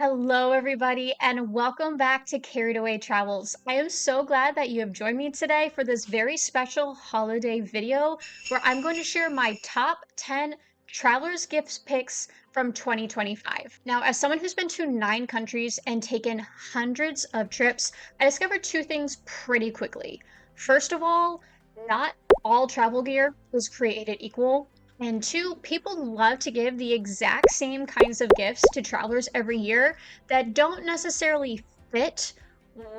Hello, everybody, and welcome back to Carried Away Travels. I am so glad that you have joined me today for this very special holiday video where I'm going to share my top 10 travelers' gifts picks from 2025. Now, as someone who's been to 9 countries and taken hundreds of trips, I discovered two things pretty quickly. First of all, not all travel gear is created equal. And two, people love to give the exact same kinds of gifts to travelers every year that don't necessarily fit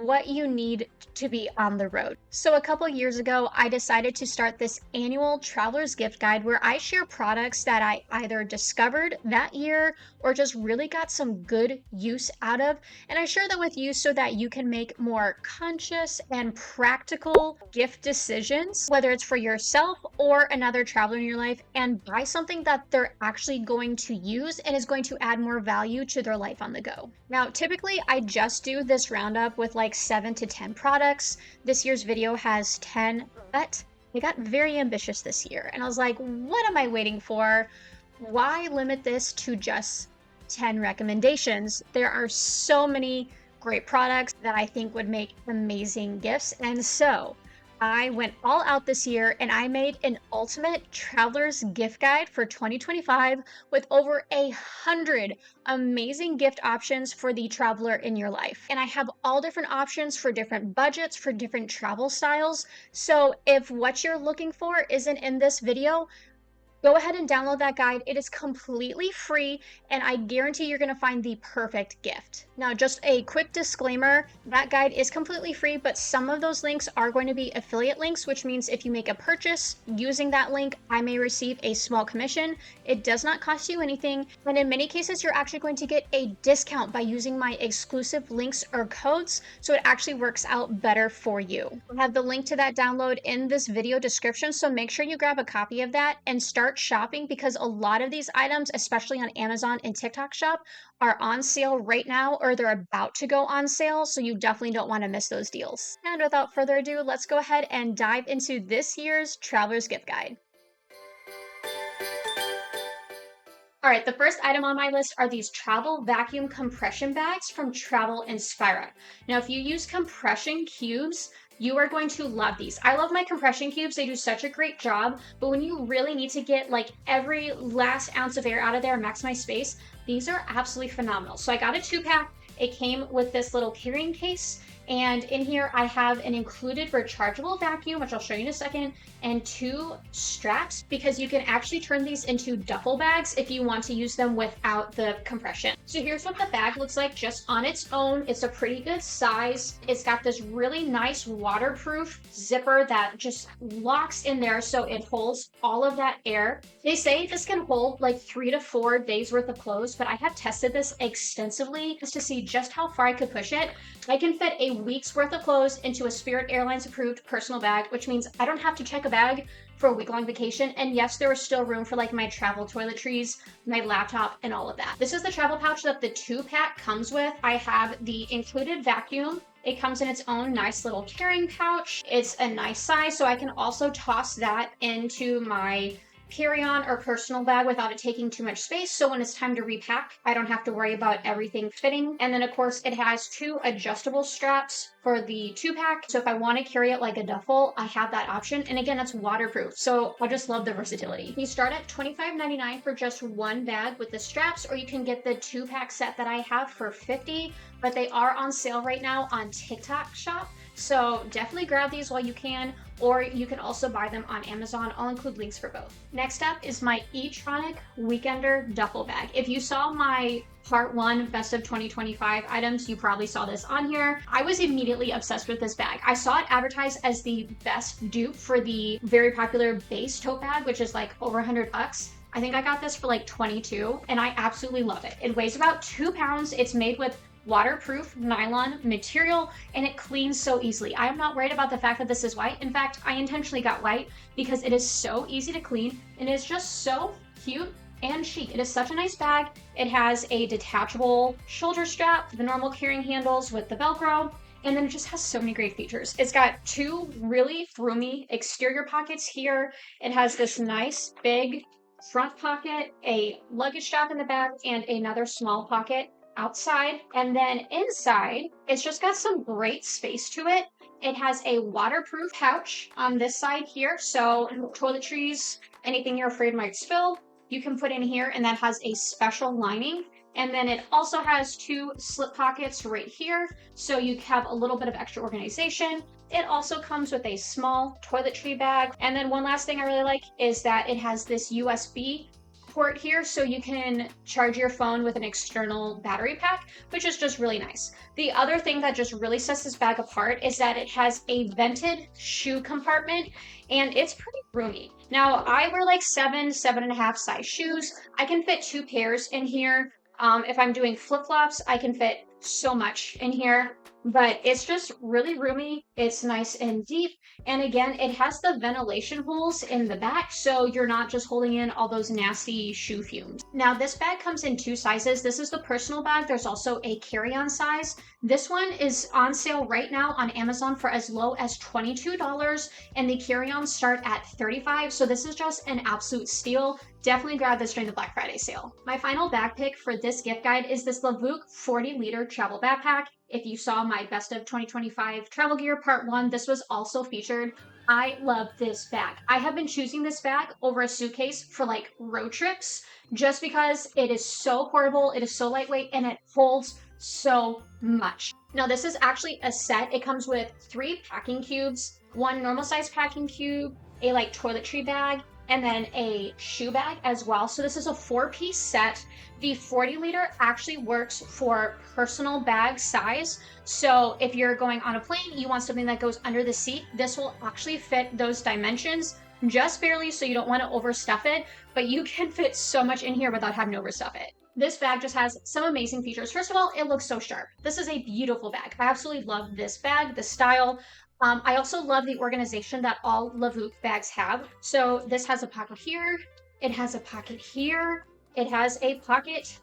what you need to be on the road. So a couple years ago, I decided to start this annual traveler's gift guide where I share products that I either discovered that year or just really got some good use out of. And I share that with you so that you can make more conscious and practical gift decisions, whether it's for yourself or another traveler in your life, and buy something that they're actually going to use and is going to add more value to their life on the go. Now, typically, I just do this roundup with like 7 to 10 products. This year's video has 10, but I got very ambitious this year and I was like, what am I waiting for? Why limit this to just 10 recommendations? There are so many great products that I think would make amazing gifts. And so I went all out this year and I made an ultimate traveler's gift guide for 2025 with over 100 amazing gift options for the traveler in your life. And I have all different options for different budgets, for different travel styles. So if what you're looking for isn't in this video, go ahead and download that guide. It is completely free, and I guarantee you're going to find the perfect gift. Now, just a quick disclaimer, that guide is completely free, but some of those links are going to be affiliate links, which means if you make a purchase using that link, I may receive a small commission. It does not cost you anything, and in many cases, you're actually going to get a discount by using my exclusive links or codes, so it actually works out better for you. I have the link to that download in this video description, so make sure you grab a copy of that and start shopping, because a lot of these items, especially on Amazon and TikTok Shop, are on sale right now or they're about to go on sale, so you definitely don't want to miss those deals. And without further ado, let's go ahead and dive into this year's Traveler's Gift Guide. All right, the first item on my list are these travel vacuum compression bags from Travel Inspira. Now, if you use compression cubes, you are going to love these. I love my compression cubes. They do such a great job, but when you really need to get like every last ounce of air out of there and maximize space, these are absolutely phenomenal. So I got a 2-pack. It came with this little carrying case, and in here I have an included rechargeable vacuum, which I'll show you in a second, and 2 straps, because you can actually turn these into duffel bags if you want to use them without the compression. So here's what the bag looks like just on its own. It's a pretty good size. It's got this really nice waterproof zipper that just locks in there so it holds all of that air. They say this can hold like 3 to 4 days worth of clothes, but I have tested this extensively just to see just how far I could push it. I can fit a week's worth of clothes into a Spirit Airlines approved personal bag, which means I don't have to check a bag for a week-long vacation. And yes, there is still room for like my travel toiletries, my laptop, and all of that. This is the travel pouch that the 2-pack comes with. I have the included vacuum. It comes in its own nice little carrying pouch. It's a nice size, so I can also toss that into my carry-on or personal bag without it taking too much space. So when it's time to repack, I don't have to worry about everything fitting. And then of course it has 2 adjustable straps for the 2-pack. So if I want to carry it like a duffel, I have that option. And again, it's waterproof. So I just love the versatility. You start at $25.99 for just 1 bag with the straps, or you can get the 2-pack set that I have for $50, but they are on sale right now on TikTok Shop. So definitely grab these while you can, or you can also buy them on Amazon. I'll include links for both. Next up is my Etronik Weekender duffel bag. If you saw my part 1 best of 2025 items, you probably saw this on here. I was immediately obsessed with this bag. I saw it advertised as the best dupe for the very popular base tote bag, which is like over $100. I think I got this for like 22, and I absolutely love it. It weighs about 2 pounds. It's made with waterproof nylon material, and it cleans so easily. I am not worried about the fact that this is white. In fact, I intentionally got white because it is so easy to clean and it's just so cute and chic. It is such a nice bag. It has a detachable shoulder strap, the normal carrying handles with the Velcro, and then it just has so many great features. It's got 2 really roomy exterior pockets here. It has this nice big front pocket, a luggage strap in the back, and another small pocket outside. And then inside, it's just got some great space to it. It has a waterproof pouch on this side here. So toiletries, anything you're afraid might spill, you can put in here, and that has a special lining. And then it also has two slip pockets right here. So you have a little bit of extra organization. It also comes with a small toiletry bag. And then one last thing I really like is that it has this USB port here, so you can charge your phone with an external battery pack, which is just really nice. The other thing that just really sets this bag apart is that it has a vented shoe compartment, and it's pretty roomy. Now, I wear like 7.5 size shoes. I can fit 2 pairs in here. If I'm doing flip-flops, I can fit so much in here, but it's just really roomy. It's nice and deep. And again, it has the ventilation holes in the back, so you're not just holding in all those nasty shoe fumes. Now, this bag comes in 2 sizes. This is the personal bag. There's also a carry-on size. This one is on sale right now on Amazon for as low as $22, and the carry-ons start at $35. So this is just an absolute steal. Definitely grab this during the Black Friday sale. My final bag pick for this gift guide is this Lovevook 40-liter travel backpack. If you saw my Best of 2025 Travel Gear Part 1, this was also featured. I love this bag. I have been choosing this bag over a suitcase for like road trips just because it is so portable, it is so lightweight, and it holds so much. Now, this is actually a set. It comes with 3 packing cubes, 1 normal size packing cube, a like toiletry bag, and then a shoe bag as well. So this is a 4-piece set. The 40-liter actually works for personal bag size. So if you're going on a plane, you want something that goes under the seat, this will actually fit those dimensions just barely, so you don't want to overstuff it, but you can fit so much in here without having to overstuff it. This bag just has some amazing features. First of all, it looks so sharp. This is a beautiful bag. I absolutely love this bag, the style. I also love the organization that all Lovevook bags have. So this has a pocket here, it has a pocket here, it has a pocket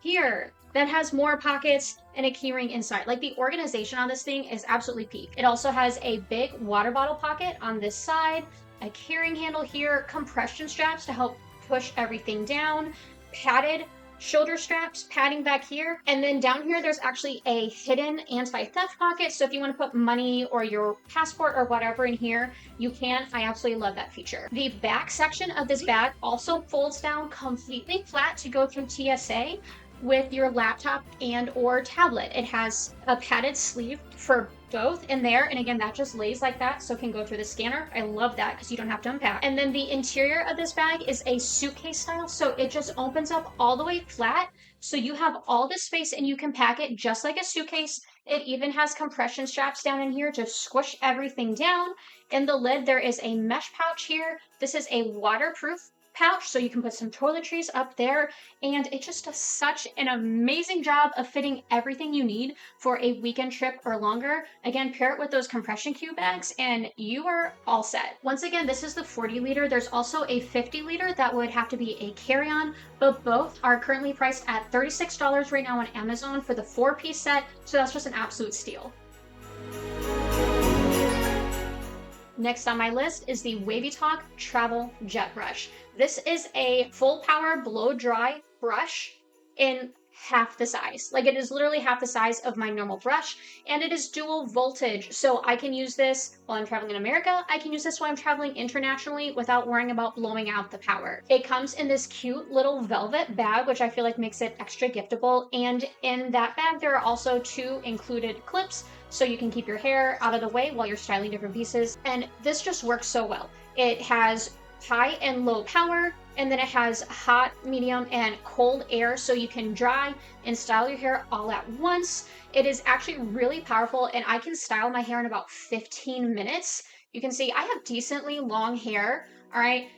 here that has more pockets and a keyring inside. Like, the organization on this thing is absolutely peak. It also has a big water bottle pocket on this side, a carrying handle here, compression straps to help push everything down, padded shoulder straps, padding back here, and then down here there's actually a hidden anti-theft pocket, so if you want to put money or your passport or whatever in here, you can. I absolutely love that feature. The back section of this bag also folds down completely flat to go through TSA with your laptop and or tablet. It has a padded sleeve for both in there, and again, that just lays like that, so it can go through the scanner. I love that because you don't have to unpack. And then the interior of this bag is a suitcase style, so it just opens up all the way flat, so you have all the space and you can pack it just like a suitcase. It even has compression straps down in here to squish everything down. In the lid, there is a mesh pouch here. This is a waterproof pouch, so you can put some toiletries up there, and it just does such an amazing job of fitting everything you need for a weekend trip or longer. Again, pair it with those compression cube bags and you are all set. Once again, this is the 40-liter. There's also a 50-liter that would have to be a carry-on, but both are currently priced at $36 right now on Amazon for the 4-piece set, so that's just an absolute steal. Next on my list is the Wavytalk Travel Jet Brush. This is a full power blow dry brush in half the size. Like, it is literally half the size of my normal brush, and it is dual voltage. So I can use this while I'm traveling in America. I can use this while I'm traveling internationally without worrying about blowing out the power. It comes in this cute little velvet bag, which I feel like makes it extra giftable. And in that bag, there are also 2 included clips, so you can keep your hair out of the way while you're styling different pieces. And this just works so well. It has high and low power, and then it has hot, medium, and cold air, so you can dry and style your hair all at once. It is actually really powerful, and I can style my hair in about 15 minutes. You can see I have decently long hair, all right?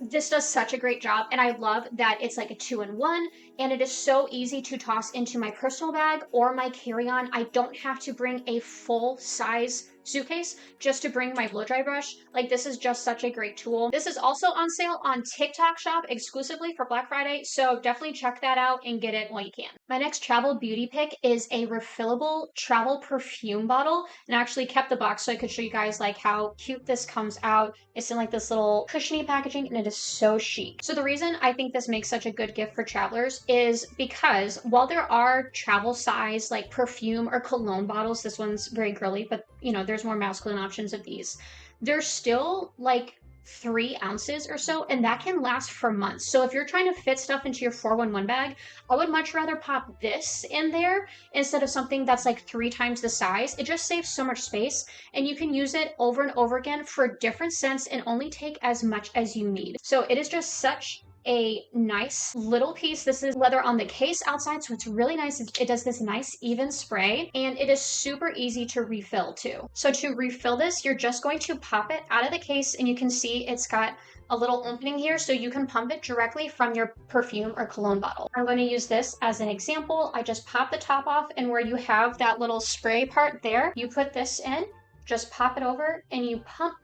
This does such a great job, and I love that it's like a 2-in-1, and it is so easy to toss into my personal bag or my carry-on. I don't have to bring a full-size suitcase just to bring my blow dry brush. Like, this is just such a great tool. This is also on sale on TikTok Shop exclusively for Black Friday, so definitely check that out and get it while you can. My next travel beauty pick is a refillable travel perfume bottle, and I actually kept the box so I could show you guys like how cute this comes out. It's in like this little cushiony packaging and it is so chic. So the reason I think this makes such a good gift for travelers is because while there are travel size like perfume or cologne bottles, this one's very girly, but you know, there's more masculine options of these. They're still like 3 ounces or so, and that can last for months. So if you're trying to fit stuff into your 411 bag, I would much rather pop this in there instead of something that's like 3 times the size. It just saves so much space, and you can use it over and over again for different scents and only take as much as you need. So it is just such a nice little piece. This is leather on the case outside, so it's really nice. It does this nice even spray, and it is super easy to refill too. So to refill this, you're just going to pop it out of the case, and you can see it's got a little opening here so you can pump it directly from your perfume or cologne bottle. I'm going to use this as an example. I just pop the top off, and where you have that little spray part there, you put this in, just pop it over, and you pump,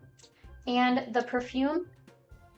and the perfume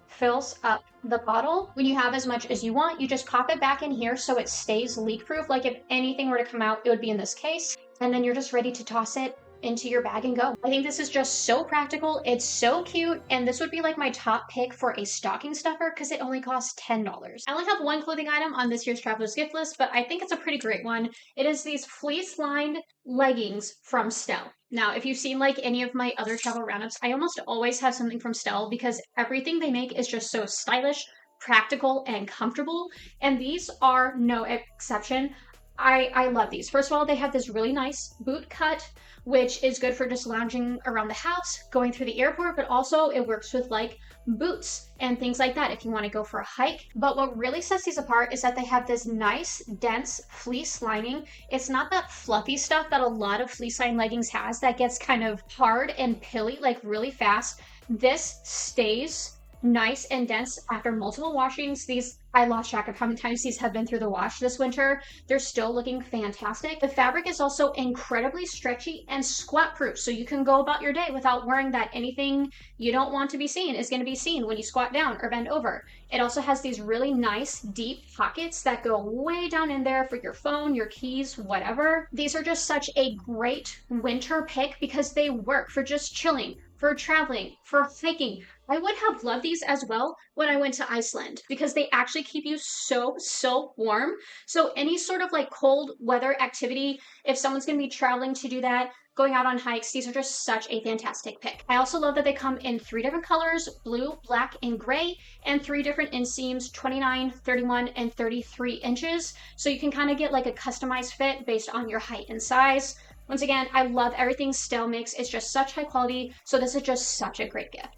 fills up the bottle. When you have as much as you want, you just pop it back in here so it stays leak proof. Like if anything were to come out, it would be in this case. And then you're just ready to toss it into your bag and go. I think this is just so practical. It's so cute. And this would be like my top pick for a stocking stuffer because it only costs $10. I only have one clothing item on this year's Traveler's Gift List, but I think it's a pretty great one. It is these fleece-lined leggings from Stelle. Now, if you've seen like any of my other travel roundups, I almost always have something from Stelle because everything they make is just so stylish, practical, and comfortable. And these are no exception. I love these. First of all, they have this really nice boot cut, which is good for just lounging around the house, going through the airport, but also it works with like boots and things like that if you want to go for a hike. But what really sets these apart is that they have this nice, dense fleece lining. It's not that fluffy stuff that a lot of fleece lined leggings has that gets kind of hard and pilly like really fast. This stays nice and dense after multiple washings. These, I lost track of how many times these have been through the wash this winter. They're still looking fantastic. The fabric is also incredibly stretchy and squat proof, so you can go about your day without worrying that anything you don't want to be seen is going to be seen when you squat down or bend over. It also has these really nice deep pockets that go way down in there for your phone, your keys, whatever. These are just such a great winter pick because they work for just chilling, for traveling, for hiking. I would have loved these as well when I went to Iceland because they actually keep you so warm. So any sort of like cold weather activity, if someone's going to be traveling to do that, going out on hikes, these are just such a fantastic pick. I also love that they come in 3 different colors, blue, black, and gray, and 3 different inseams, 29, 31, and 33 inches. So you can kind of get like a customized fit based on your height and size. Once again, I love everything Stelle makes. It's just such high quality. So this is just such a great gift.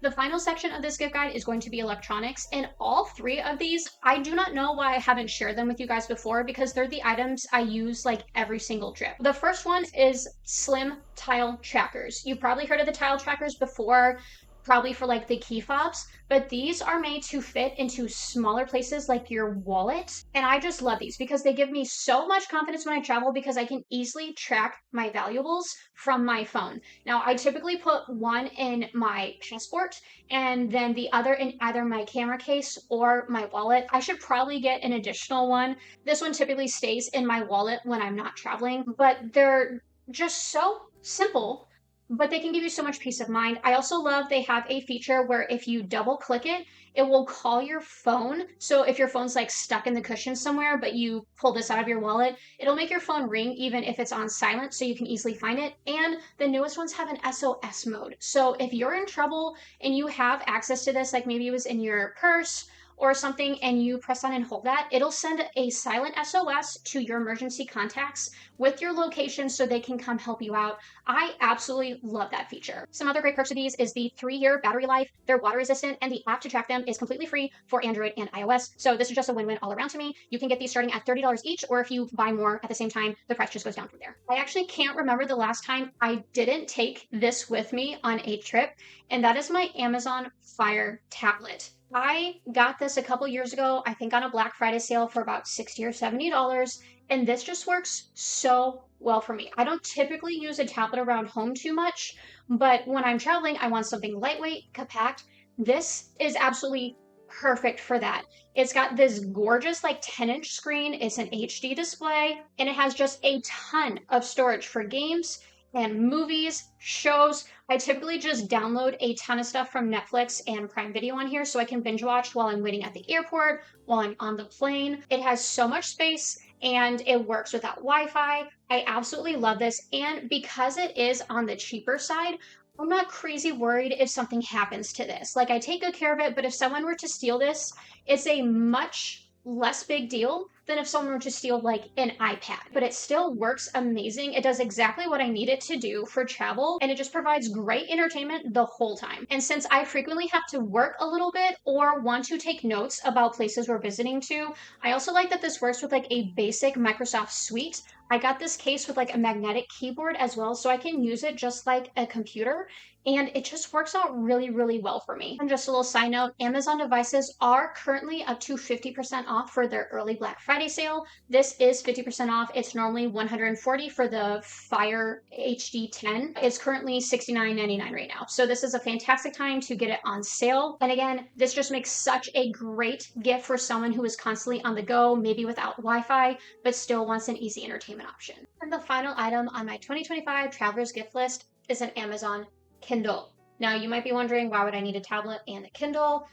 The final section of this gift guide is going to be electronics, and all 3 of these, I do not know why I haven't shared them with you guys before because they're the items I use like every single trip. The first one is slim tile trackers. You've probably heard of the tile trackers before, probably for like the key fobs, but these are made to fit into smaller places like your wallet. And I just love these because they give me so much confidence when I travel because I can easily track my valuables from my phone. Now, I typically put one in my passport and then the other in either my camera case or my wallet. I should probably get an additional one. This one typically stays in my wallet when I'm not traveling, but they're just so simple, but they can give you so much peace of mind. I also love they have a feature where if you double click it, it will call your phone. So if your phone's like stuck in the cushion somewhere, but you pull this out of your wallet, it'll make your phone ring even if it's on silent so you can easily find it. And the newest ones have an SOS mode. So if you're in trouble and you have access to this, like maybe it was in your purse or something and you press on and hold that, it'll send a silent SOS to your emergency contacts with your location so they can come help you out. I absolutely love that feature. Some other great perks of these is the 3-year battery life. They're water resistant and the app to track them is completely free for Android and iOS. So this is just a win-win all around to me. You can get these starting at $30 each, or if you buy more at the same time, the price just goes down from there. I actually can't remember the last time I didn't take this with me on a trip, and that is my Amazon Fire tablet. I got this a couple years ago, I think on a Black Friday sale for about $60 or $70, and this just works so well for me. I don't typically use a tablet around home too much, but when I'm traveling, I want something lightweight, compact. This is absolutely perfect for that. It's got this gorgeous like 10-inch screen. It's an HD display, and it has just a ton of storage for games and movies, shows. I typically just download a ton of stuff from Netflix and Prime Video on here so I can binge watch while I'm waiting at the airport, while I'm on the plane. It has so much space and it works without Wi-Fi. I absolutely love this. And because it is on the cheaper side, I'm not crazy worried if something happens to this. Like, I take good care of it, but if someone were to steal this, it's a much less big deal than if someone were to steal like an iPad. But it still works amazing. It does exactly what I need it to do for travel, and it just provides great entertainment the whole time. And since I frequently have to work a little bit or want to take notes about places we're visiting to, I also like that this works with like a basic Microsoft suite. I got this case with like a magnetic keyboard as well, so I can use it just like a computer, and it just works out really, really well for me. And just a little side note, Amazon devices are currently up to 50% off for their early Black Friday sale. This is 50% off. It's normally $140 for the Fire HD 10. It's currently $69.99 right now. So this is a fantastic time to get it on sale. And again, this just makes such a great gift for someone who is constantly on the go, maybe without Wi-Fi, but still wants an easy entertainment option. And the final item on my 2025 traveler's gift list is an Amazon Kindle. Now, you might be wondering, why would I need a tablet and a Kindle?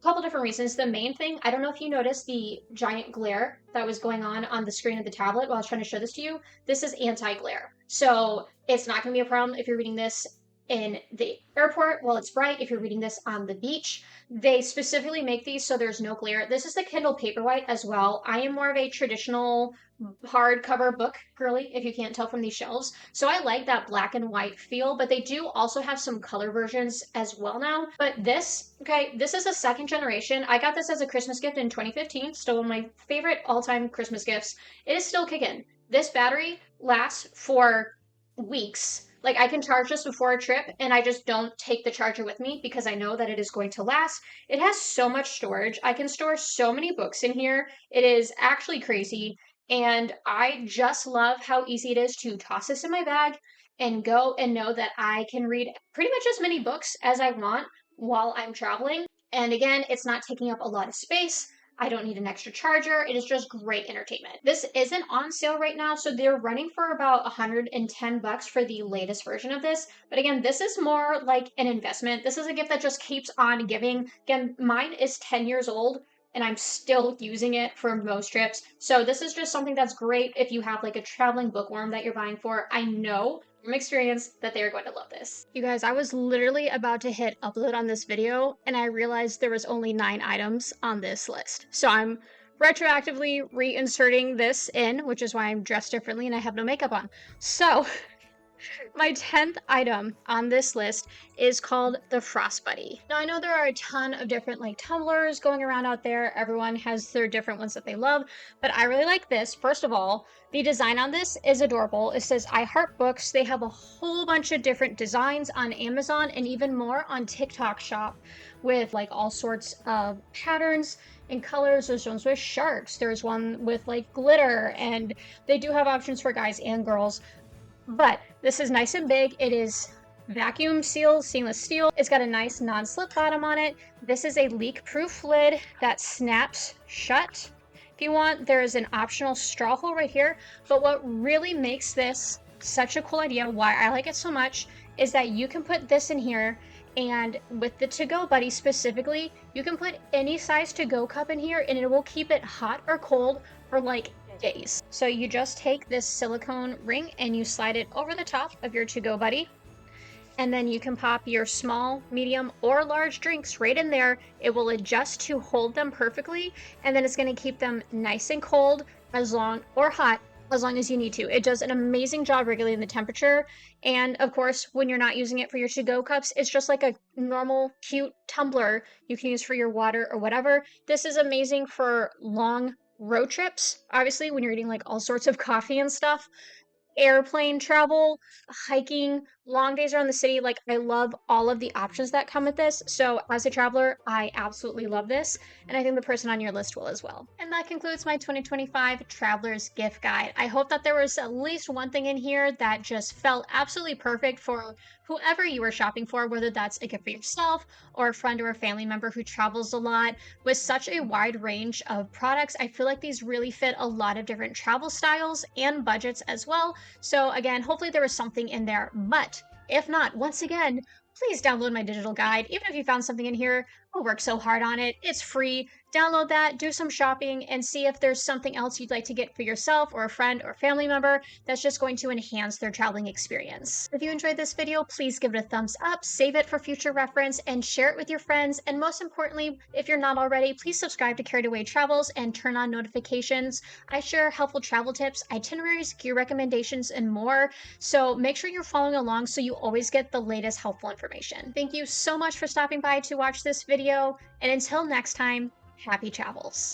A couple different reasons. The main thing, I don't know if you noticed the giant glare that was going on the screen of the tablet while I was trying to show this to you. This is anti-glare. So it's not going to be a problem if you're reading this in the airport while it's bright, if you're reading this on the beach. They specifically make these so there's no glare. This is the Kindle Paperwhite as well. I am more of a traditional hardcover book girly, if you can't tell from these shelves. So I like that black and white feel, but they do also have some color versions as well now. But this, okay, this is a second generation. I got this as a Christmas gift in 2015, still one of my favorite all-time Christmas gifts. It is still kicking. This battery lasts for weeks. Like, I can charge this before a trip and I just don't take the charger with me because I know that it is going to last. It has so much storage. I can store so many books in here. It is actually crazy. And I just love how easy it is to toss this in my bag and go and know that I can read pretty much as many books as I want while I'm traveling. And again, it's not taking up a lot of space. I don't need an extra charger. It is just great entertainment. This isn't on sale right now, so they're running for about $110 for the latest version of this. But again, this is more like an investment. This is a gift that just keeps on giving. Again, mine is 10 years old and I'm still using it for most trips. So this is just something that's great if you have like a traveling bookworm that you're buying for. I know from experience that they're going to love this. You guys, I was literally about to hit upload on this video and I realized there was only 9 items on this list. So I'm retroactively reinserting this in, which is why I'm dressed differently and I have no makeup on. So my 10th item on this list is called the Frost Buddy. Now, I know there are a ton of different like tumblers going around out there. Everyone has their different ones that they love, but I really like this. First of all, the design on this is adorable. It says I Heart Books. They have a whole bunch of different designs on Amazon and even more on TikTok Shop with like all sorts of patterns and colors. There's ones with sharks. There's one with like glitter, and they do have options for guys and girls. But this is nice and big. It is vacuum sealed stainless steel. It's got a nice non-slip bottom on it. This is a leak-proof lid that snaps shut. If you want, there is an optional straw hole right here. But what really makes this such a cool idea, why I like it so much, is that you can put this in here, and with the To-Go Buddy specifically, you can put any size To-Go cup in here and it will keep it hot or cold for like days. So you just take this silicone ring and you slide it over the top of your To-Go Buddy, and then you can pop your small, medium, or large drinks right in there. It will adjust to hold them perfectly, and then it's going to keep them nice and cold as long, or hot, as long as you need to. It does an amazing job regulating the temperature. And of course, when you're not using it for your to-go cups, it's just like a normal, cute tumbler you can use for your water or whatever. This is amazing for long road trips, obviously, when you're eating like all sorts of coffee and stuff, airplane travel, hiking, Long days around the city, like, I love all of the options that come with this. So as a traveler, I absolutely love this, and I think the person on your list will as well. And that concludes my 2025 Traveler's Gift Guide. I hope that there was at least one thing in here that just felt absolutely perfect for whoever you were shopping for, whether that's a gift for yourself or a friend or a family member who travels a lot. With such a wide range of products, I feel like these really fit a lot of different travel styles and budgets as well. So again, hopefully there was something in there, but if not, once again, please download my digital guide. Even if you found something in here, I worked so hard on it. It's free. Download that, do some shopping, and see if there's something else you'd like to get for yourself or a friend or family member that's just going to enhance their traveling experience. If you enjoyed this video, please give it a thumbs up, save it for future reference, and share it with your friends. And most importantly, if you're not already, please subscribe to Carried Away Travels and turn on notifications. I share helpful travel tips, itineraries, gear recommendations, and more. So make sure you're following along so you always get the latest helpful information. Thank you so much for stopping by to watch this video, and until next time, happy travels.